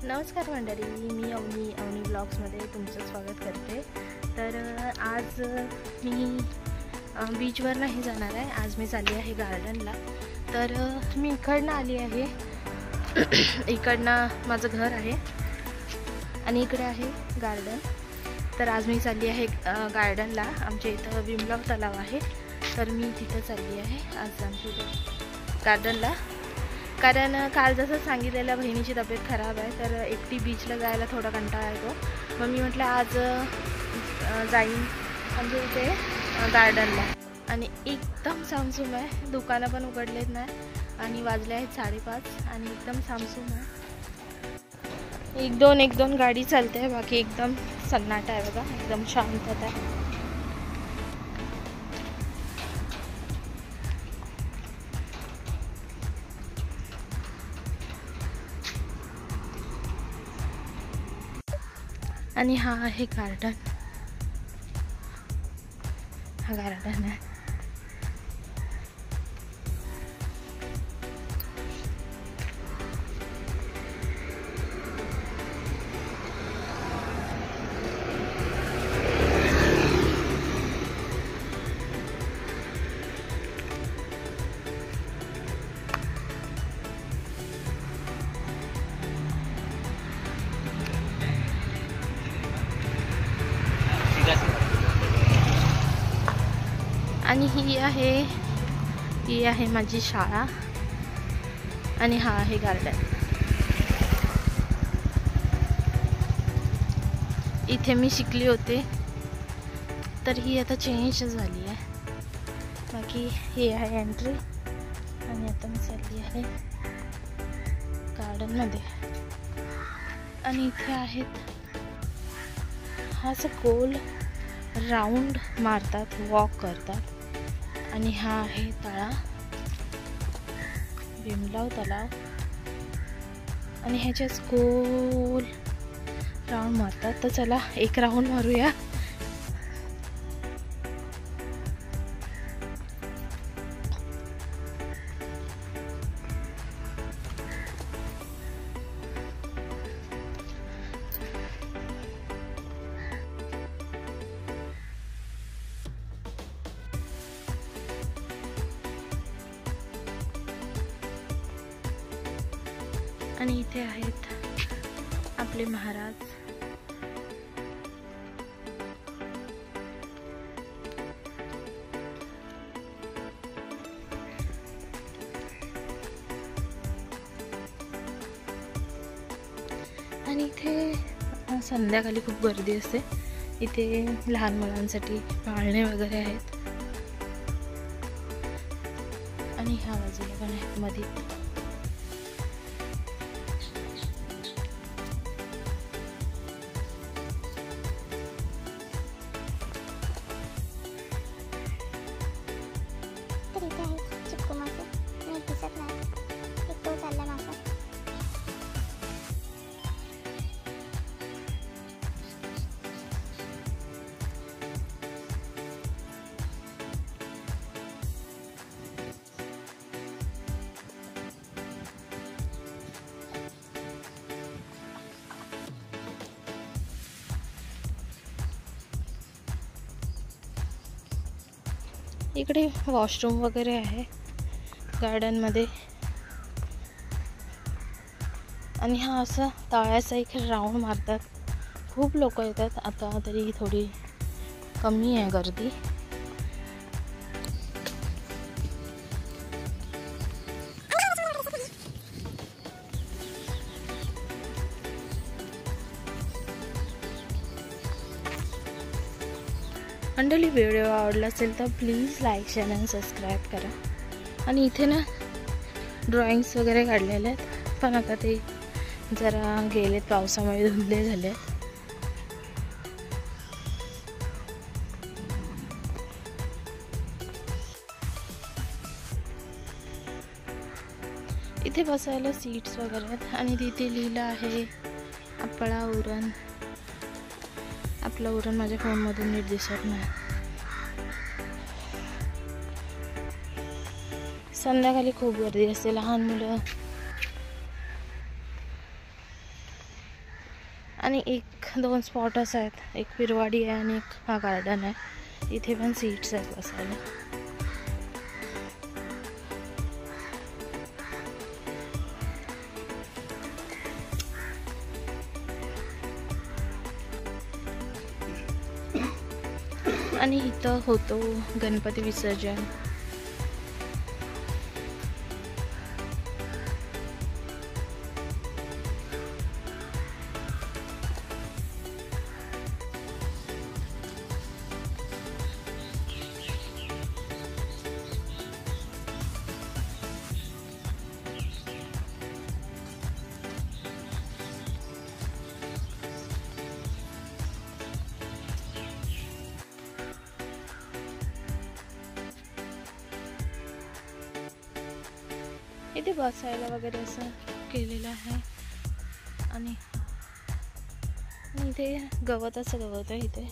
नमस्कार मंडळी, मी अवनी ब्लॉग्समध्ये तुमचं स्वागत करते। तर आज मी बीचवर नाही जाणार आहे। आज मी चालली आहे गार्डनला। तर मी इकडनं आली आहे। इकडनं माझं घर आहे आणि इकडे आहे गार्डन। तर आज मी चालली आहे गार्डनला। आमच्या इथं भीमराव तलाव आहे, तर मी तिथं चालली आहे आज आमच्या इथं गार्डनला। कारण काल जसं सांगितलेलं बहिणीची तब्येत खराब आहे, तर एकटी बीचला जायला थोडा कंटाळा येतो। मग मी म्हटलं आज जाईन म्हणजे इथे गार्डनला। आणि एकदम सामसूम आहे, दुकानं पण उघडलेत नाही आणि वाजले आहेत 5:30 आणि एकदम सामसूम आहे। एक दोन गाडी चालते आहे, बाकी एकदम सन्नाटा आहे बघा, एकदम शांतता आहे। आणि हा आहे गार्डन, हा गार्डन आहे। आणि ही आहे माझी शाळा आणि हा आहे गार्डन। इथे मी शिकली होते, तर ही आता चेंज झाली आहे। बाकी हे आहे एंट्री आणि आता मी चालली आहे गार्डनमध्ये। आणि इथे आहेत हा असं गोल राउंड मारतात, वॉक करतात। आणि हा आहे तळा, भीमराव तलाव। आणि ह्याच्याच गोल राउंड मारतात। तर चला एक राउंड मारूया। आणि इथे आहेत आपले महाराज। आणि इथे संध्याकाळी खूप गर्दी असते। इथे लहान मुलांसाठी पाळणे वगैरे आहेत। आणि ह्या बाजूला पण आहेत मध्ये। इकडे वॉशरूम वगैरे आहे गार्डनमध्ये। आणि हा असा तळ्याचा एक राउंड मारतात। खूप लोक येतात, आता तरी थोडी कमी आहे गर्दी। मंडळी, व्हिडिओ आवडला असेल तर प्लीज लाईक, शेअर आणि सबस्क्राईब करा। आणि इथे ना ड्रॉइंग्स वगैरे काढलेले आहेत, पण आता ते जरा गेलेत, पावसामुळे धुंदले झालेत। इथे बसायला सीट्स वगैरे आहेत। आणि तिथे लिहिलं आहे आपलं उरण माझ्या फोनमधून नीट दिसत नाही। संध्याकाळी खूप गर्दी असते, लहान मुलं आणि एक दोन स्पॉट असं आहेत, एक पिरवाडी आहे आणि एक हा गार्डन आहे. इथे पण सीट्स आहेत बसायला. आणि इथं होतो गणपती विसर्जन. इथे बसायला वगैरे असं केलेलं आहे. आणि इथे गवताचं गवत आहे.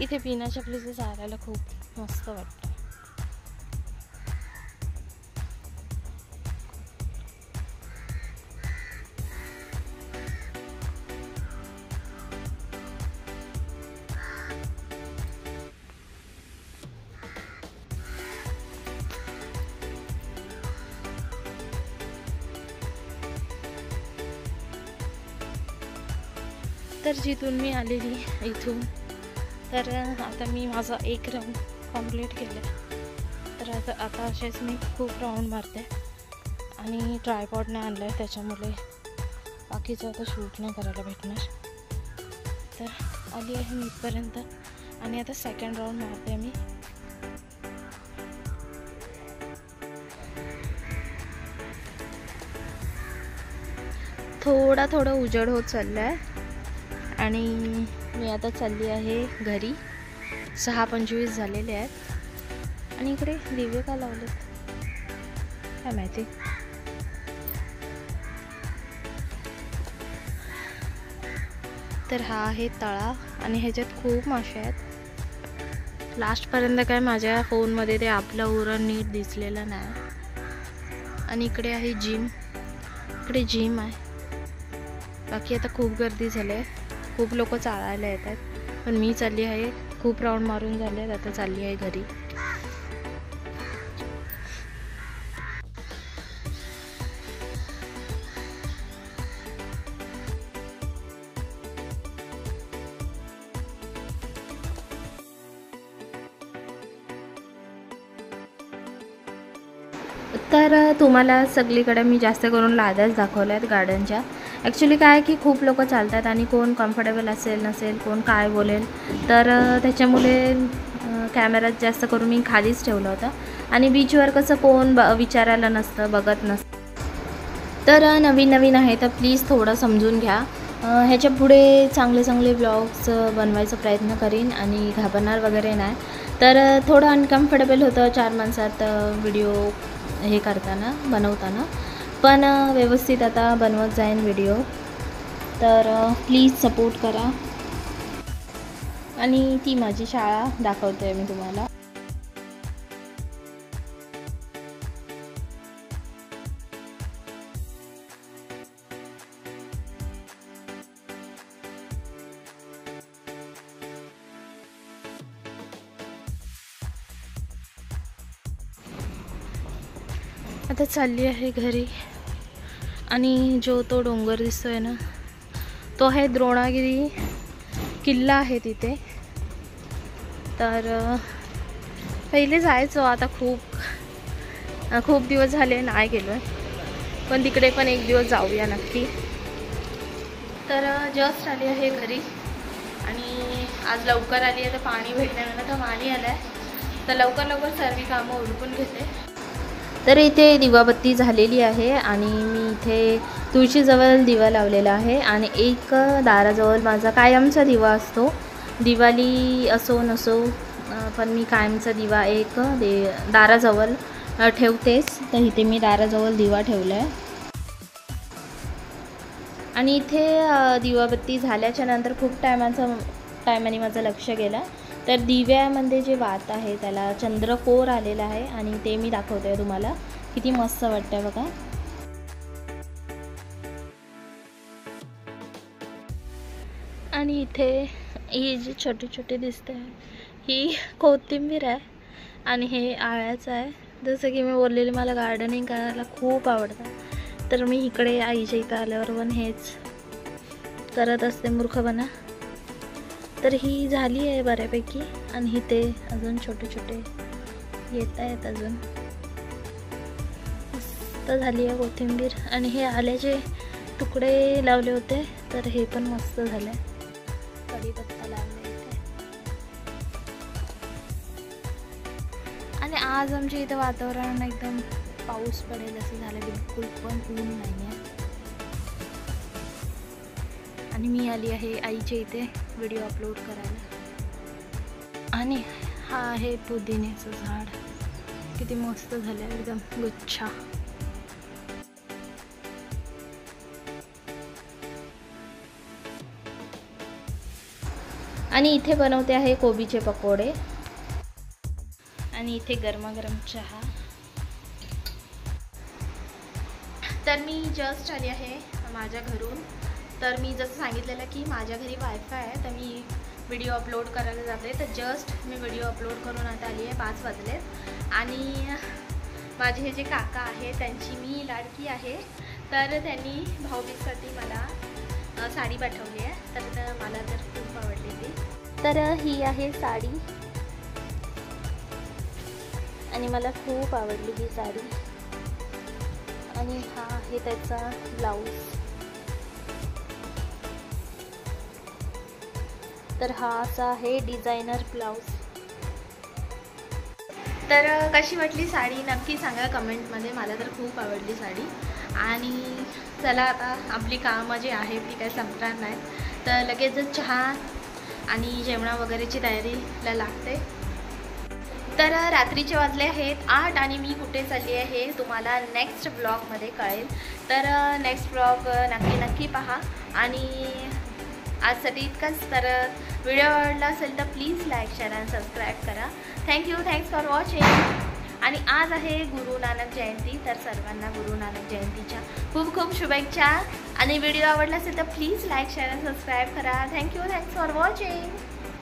इथे बिना चपलीचं चालायला खूप मस्त वाटतं. तर जिथून मी आलेली इथून, तर आता मी माझा एक राऊंड कंप्लीट केलं. तर आता असेच मी खूप राऊंड मारते. आणि ट्रायपॉडने आणलं आहे, त्याच्यामुळे बाकीचं आता शूट नाही करायला भेटणार. तर आली आहे मी इथपर्यंत आणि आता सेकंड राऊंड मारते मी. थोडा उजेड होत चालला आहे आणि मी आता चालली आहे घरी. 6:25 झालेले आहेत. आणि इकडे दिवे का लावलेत काय माहिती. तर हा आहे तळा आणि ह्याच्यात खूप मासे आहेत. लास्टपर्यंत काय माझ्या फोनमध्ये ते आपलं उरण नीट दिसलेलं नाही. आणि इकडे आहे जिम. इकडे जिम आहे. बाकी आता खूप गर्दी झाली आहे, खूप लोक चालायला येतात. पण मी चालली आहे, खूप राऊंड मारून झाले, आता चालली आहे घरी. तर तुम्हाला सगळीकडे मी जास्त करून लाद्याच दाखवल्या आहेत गार्डनच्या. ॲक्च्युली काय आहे की खूप लोक चालतात आणि कोण कम्फर्टेबल असेल नसेल, कोण काय बोलेल, तर त्याच्यामुळे कॅमेरात जास्त करून मी खालीच ठेवलं होतं. आणि बीचवर कसं कोण विचारायला नसतं, बघत नसतं. तर नवीन आहे तर प्लीज थोडं समजून घ्या. ह्याच्या पुढे चांगले ब्लॉग्स बनवायचा प्रयत्न करीन आणि घाबरणार वगैरे नाही. तर थोडं अनकम्फर्टेबल होतं 4 माणसात व्हिडिओ हे करताना, बनवताना, पण व्यवस्थित आता बनवत जाईन व्हिडिओ. तर प्लीज सपोर्ट करा. आणि ती माझी शाळा दाखवते मी तुम्हाला. आता चालली आहे घरी. आणि जो तो डोंगर दिसतोय ना, तो आहे द्रोणागिरी किल्ला आहे तिथे. तर पहिले जायचो, आता खूप दिवस झाले नाही गेलो आहे. पण तिकडे पण एक दिवस जाऊया नक्की. तर जस्ट आली आहे घरी आणि आज लवकर आली आहे. तर पाणी भेटल्यानंतर तर पाणी आलं आहे, तर लवकर सर्व कामं उरकून घेते. तर इथे दिवाबत्ती झालेली आहे आणि मी इथे तुळशीजवळ दिवा लावलेला आहे. आणि एक दाराजवळ माझा कायमचा दिवा असतो, दिवाळी असो नसो, पण मी कायमचा दिवा एक दाराजवळ ठेवतेच. तर इथे मी दाराजवळ दिवा ठेवला आहे. आणि इथे दिवाबत्ती झाल्याच्या नंतर खूप टायमाने माझं लक्ष गेलं, तर दिव्यामध्ये जे वात आहे त्याला चंद्रकोर आलेला आहे आणि ते मी दाखवते तुम्हाला. किती मस्त वाटतं बघा. आणि इथे ही जी छोटी छोटी दिसते ही कोथिंबीर आहे आणि हे आळ्याचं आहे. जसं की मी बोललेली मला गार्डनिंग करायला खूप आवडतं, तर मी इकडे आईच्या इथं आल्यावर पण हेच करत असते मूर्खपणा. तर ही झाली आहे बऱ्यापैकी आणि इथे अजून छोटे छोटे येत आहेत. अजून मस्त झाली आहे कोथिंबीर. आणि हे आल्याचे तुकडे लावले होते तर हे पण मस्त झाले. कढीपत्ता लावले इथे. आणि आज आमच्या इथं वातावरण एकदम पाऊस पडेल असं झालं, बिलकुल पण ऊन नाही आहे. आणि मी आली आहे आईच्या इथे व्हिडिओ अपलोड करायला. आणि हा आहे पुदिन्याचं झाड, किती मस्त झालं एकदम गुच्छा. आणि इथे बनवते आहे कोबीचे पकोडे. आणि इथे गरमागरम चहा. तर मी जस्ट आली आहे माझ्या घरून. तर मी जसं सांगितलेलं की माझ्या घरी वायफाय आहे, तर मी व्हिडिओ अपलोड करायला जाते. तर जस्ट मी व्हिडिओ अपलोड करून आता आली आहे, 5 वाजलेत. आणि माझे हे जे काका आहे त्यांची मी लाडकी आहे, तर त्यांनी भाऊबीजसाठी मला साडी पाठवली आहे. तर मला तर खूप आवडली ती. तर ही आहे साडी आणि मला खूप आवडली ही साडी. आणि हा आहे त्याचा ब्लाऊज. तर हा असा आहे डिझायनर ब्लाऊज. तर कशी वाटली साडी नक्की सांगा कमेंटमध्ये. मला तर खूप आवडली साडी. आणि चला आता आपली कामं जी आहे ती काही संपणार नाही, तर लगेचच चहा आणि जेवणा वगैरेची तयारीला लागते. तर रात्रीचे वाजले आहेत 8 आणि मी कुठे चालली आहे हे तुम्हाला नेक्स्ट ब्लॉगमध्ये कळेल. तर नेक्स्ट ब्लॉग नक्की पहा. आणि आजसाठी इतकंच. तर व्हिडिओ आवडला असेल तर प्लीज लाईक शेअर आणि सबस्क्राईब करा. Thanks for watching. आणि आज आहे गुरु नानक जयंती, तर सर्वांना गुरु नानक जयंतीच्या खूप खूप शुभेच्छा. आणि व्हिडिओ आवडला असेल तर प्लीज लाईक शेअर आणि सबस्क्राईब करा. Thanks for watching.